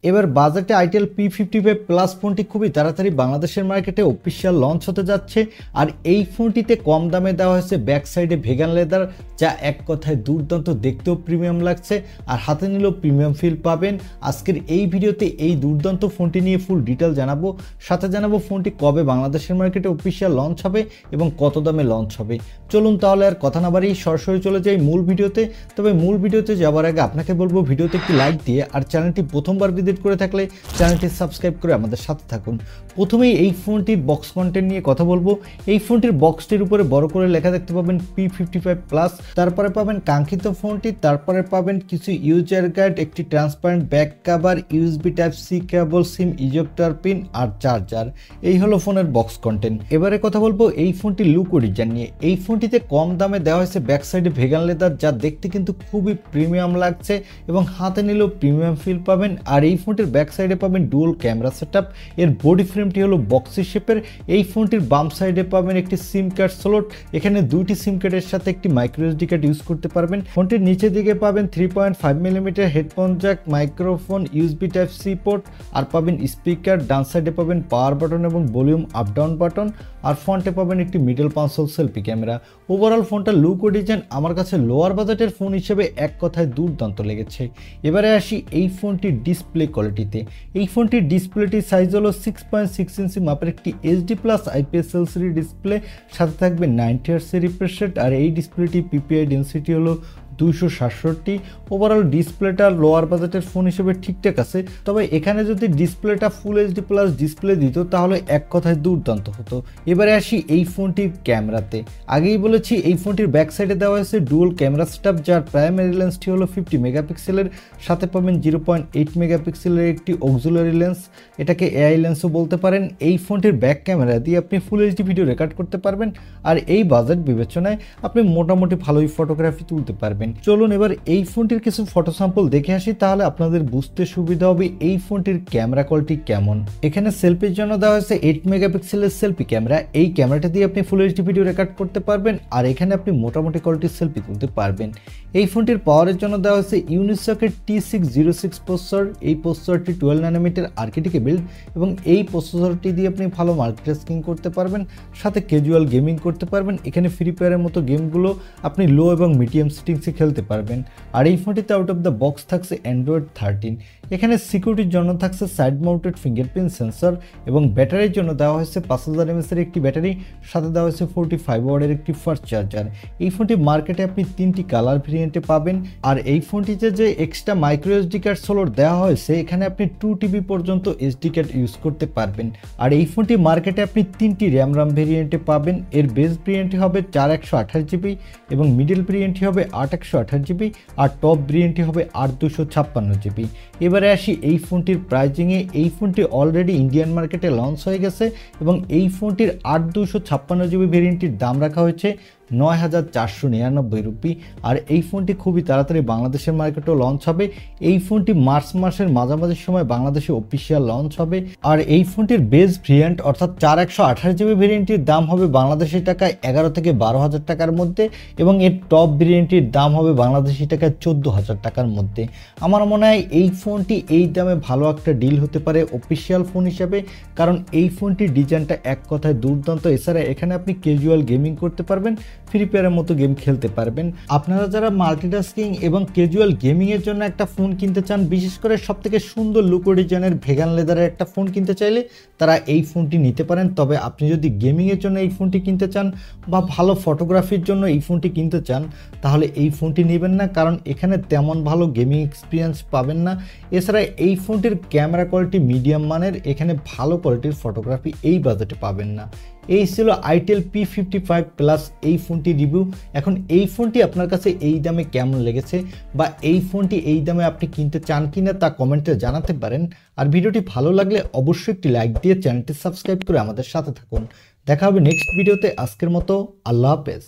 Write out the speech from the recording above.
এবার বাজেটে itel P55 plus ফোনটি খুবই তাড়াতাড়ি বাংলাদেশের মার্কেটে অফিশিয়াল লঞ্চ হতে যাচ্ছে। আর এই ফোনটিতে কম দামে দেওয়া হয়েছে ব্যাক সাইডে ভেগান লেদার, যা এক কথায় দুর্দান্ত, দেখতেও প্রিমিয়াম লাগছে আর হাতে নিলেও প্রিমিয়াম ফিল পাবেন। আজকের এই ভিডিওতে এই দুর্দান্ত ফোনটি নিয়ে ফুল ডিটেল জানাবো, সাথে জানাবো ফোনটি কবে বাংলাদেশের মার্কেটে অফিশিয়াল লঞ্চ হবে এবং কত দামে লঞ্চ হবে। চলুন তাহলে আর কথা না বাড়িয়ে সরাসরি চলে যাই মূল ভিডিওতে। তবে মূল ভিডিওতে যাওয়ার আগে আপনাকে বলবো ভিডিওতে একটি লাইক দিয়ে আর চ্যানেলটি প্রথমবার ভিজিট করে থাকলে চ্যানেলটি সাবস্ক্রাইব করে আমাদের সাথে থাকুন। প্রথমেই এই ফোনটির বক্স কন্টেন্ট নিয়ে কথা বলবো। এই ফোনটির বক্সটির উপরে বড় করে লেখা দেখতে পাবেন P55 প্লাস, তারপরে পাবেন কাঙ্ক্ষিত ফোনটি, তারপরে পাবেন কিছু ইউজার গাইড, একটি transparent back cover, USB type C cable, SIM ejector pin আর চার্জার। এই হলো ফোনের বক্স কন্টেন্ট। এবারে কথা বলবো এই ফোনটির লুক ও ডিজাইন নিয়ে। এই ফোনটিতে কম দামে দেওয়া হয়েছে ব্যাক সাইডে ভেগান লেদার, যা দেখতে কিন্তু খুবই প্রিমিয়াম লাগছে এবং হাতে নিলেও প্রিমিয়াম ফিল পাবেন। আর এই ফোনটির ব্যাক সাইডে পাবেন ডুয়াল ক্যামেরা সেটআপ। এর বডি ফ্রেমটি হলো বক্সি শেপের। এই ফোনটির বাম সাইডে পাবেন একটি সিম কার্ড স্লট, এখানে দুইটি সিম কার্ডের সাথে একটি মাইক্রো এসডি কার্ড ইউজ করতে পারবেন। ফোনটির নিচের দিকে পাবেন 3.5 millimetre headphone jack, microphone, USB type C port আর পাবেন স্পিকার। ডান সাইডে পাবেন পাওয়ার বাটন এবং ভলিউম আপ ডাউন বাটন, আর ফ্রন্টে পাবেন একটি middle console selfie camera. Overall ফোনটার লুক ও ডিজাইন আমার কাছে লোয়ার বাজেটের ফোন হিসেবে এক কথায় দুর্দান্ত লেগেছে। এবারে আসি এই ফোনটির ডিসপ্লে কোয়ালিটিতে। এই ফোনটির ডিসপ্লেটির সাইজ হলো 6.6 ইঞ্চি মাপের একটি HD+ IPS LCD ডিসপ্লে, সাথে থাকবে 90 Hz রিফ্রেশ রেট। আর এই ডিসপ্লেটি PPI ডেন্সিটি হলো 267। ওভারঅল ডিসপ্লেটা লোয়ার বাজেটের ফোন হিসেবে ঠিকঠাক আছে, তবে এখানে যদি ডিসপ্লেটা ফুল HD+ ডিসপ্লে দিত তাহলে এক কথায় দুর্দান্ত হতো। এবারে আসি এই ফোনটির ক্যামেরাতে। আগেই বলেছি এই ফোনটির ব্যাক সাইডে দেওয়া হয়েছে ডুয়াল ক্যামেরা সেটআপ, যার প্রাইমারি লেন্সটি হলো 50 মেগাপিক্সেলের, সাথে পাবেন 0.8 মেগাপিক্সেলের একটি অক্সিলারি লেন্স, এটাকে AI লেন্সও বলতে পারেন। এই ফোনটির ব্যাক ক্যামেরা দিয়ে আপনি ফুল HD ভিডিও রেকর্ড করতে পারবেন, আর এই বাজেট বিবেচনায় আপনি মোটামুটি ভালোই ফটোগ্রাফি তুলতে পারবেন। চলুন এবার এই ফোনটির কিছু ফটো স্যাম্পল দেখে আসি, তাহলে আপনাদের বুঝতে সুবিধা হবে এই ফোনটির ক্যামেরা কোয়ালিটি কেমন। এখানে সেলফির জন্য দেওয়া হয়েছে 8 মেগাপিক্সেলের সেলফি ক্যামেরা। এই ক্যামেরাটা দিয়ে আপনি ফুল HD ভিডিও রেকর্ড করতে পারবেন, আর এখানে আপনি মোটামুটি কোয়ালিটির সেলফি তুলতে পারবেন। এই ফোনটির পাওয়ারের জন্য দেওয়া হয়েছে ইউনিসকের T606 প্রসেসর। এই প্রসেসরটি 12 ন্যানোমিটার আর্কিটেক্টে বিল্ড এবং এই প্রসেসরটি দিয়ে আপনি ভালো মাল্টিটাস্কিং করতে পারবেন, সাথে ক্যাজুয়াল গেমিং করতে পারবেন। এখানে ফ্রি ফায়ারের মতো গেমগুলো আপনি লো এবং মিডিয়াম সেটিংসে খেলতে পারবেন। আর এই ফোনটিতে আউট অফ দ্য বক্স থাকছে Android 13। এখানে সিকিউরিটির জন্য থাকছে সাইড মাউন্টেড ফিঙ্গারপ্রিন্ট সেন্সর এবং ব্যাটারির জন্য দেওয়া হয়েছে 5000 mAh এর একটি ব্যাটারি, সাথে দেওয়া হয়েছে 45 ওয়াটের একটি ফাস্ট চার্জার। এই ফোনটি মার্কেটে আপনি 3টি কালার ভেরিয়েন্টে পাবেন। আর এই ফোনটিতে যে extra micro SD card slot দেওয়া হয়েছে, এখানে আপনি 2TB পর্যন্ত এসডি কার্ড ইউজ করতে পারবেন। আর এই ফোনটি মার্কেটে আপনি 3টি র্যাম ভেরিয়েন্টে পাবেন। এর বেস ভেরিয়েন্টটি হবে 4128GB এবং মিডল ভেরিয়েন্টটি হবে 8128GB আর টপ ভেরিয়েন্টটি হবে 8256GB। এবারে আসি এই ফোনটির প্রাইজিংয়ে। এই ফোনটি অলরেডি ইন্ডিয়ান মার্কেটে লঞ্চ হয়ে গেছে এবং এই ফোনটির 8256GB ভেরিয়েন্টটির দাম রাখা হয়েছে 9499 রুপি। আর এই ফোনটি খুবই তাড়াতাড়ি বাংলাদেশের মার্কেটেও লঞ্চ হবে। এই ফোনটি মার্চ মাসের মাঝামাঝি সময় বাংলাদেশে অফিসিয়াল লঞ্চ হবে। আর এই ফোনটির বেস ভেরিয়েন্ট অর্থাৎ 4128GB ভেরিয়েন্টটির দাম হবে বাংলাদেশি টাকায় 11 থেকে 12,000 টাকার মধ্যে এবং এর টপ ভেরিয়েন্টটির দাম হবে বাংলাদেশি টাকায় 14,000 টাকার মধ্যে। আমার মনে হয় এই ফোনটি এই দামে ভালো একটা ডিল হতে পারে অফিসিয়াল ফোন হিসেবে, কারণ এই ফোনটির ডিজাইনটা এক কথায় দুর্দান্ত। এছাড়া এখানে আপনি ক্যাজুয়াল গেমিং করতে পারবেন, ফ্রি ফায়ারের মতো গেম খেলতে পারবেন। আপনারা যারা মাল্টিটাস্কিং এবং ক্যাজুয়াল গেমিং এর জন্য একটা ফোন কিনতে চান, বিশেষ করে সবথেকে সুন্দর লুক ও ডিজাইনের ভেগান লেদারের একটা ফোন কিনতে চাইলে তারা এই ফোনটি নিতে পারেন। তবে আপনি যদি গেমিং এর জন্য এই ফোনটি কিনতে চান বা ভালো ফটোগ্রাফির জন্য এই ফোনটি কিনতে চান, তাহলে এই ফোনটি নেবেন না, কারণ এখানে তেমন ভালো গেমিং এক্সপিরিয়েন্স পাবেন না। এছাড়া এই ফোনটির ক্যামেরা কোয়ালিটি মিডিয়াম মানের, এখানে ভালো কোয়ালিটির ফটোগ্রাফি এই বাজেটে পাবেন না। এই ছিল আইটেল P55 প্লাস এই ফোনটি রিভিউ। এখন এই ফোনটি আপনার কাছে এই দামে কেমন লেগেছে বা এই ফোনটি এই দামে আপনি কিনতে চান কিনা তা কমেন্টে জানাতে পারেন। আর ভিডিওটি ভালো লাগলে অবশ্যই একটি লাইক দিয়ে চ্যানেলটি সাবস্ক্রাইব করে আমাদের সাথে থাকুন। দেখা হবে নেক্সট ভিডিওতে। আজকের মতো আল্লাহ হাফেজ।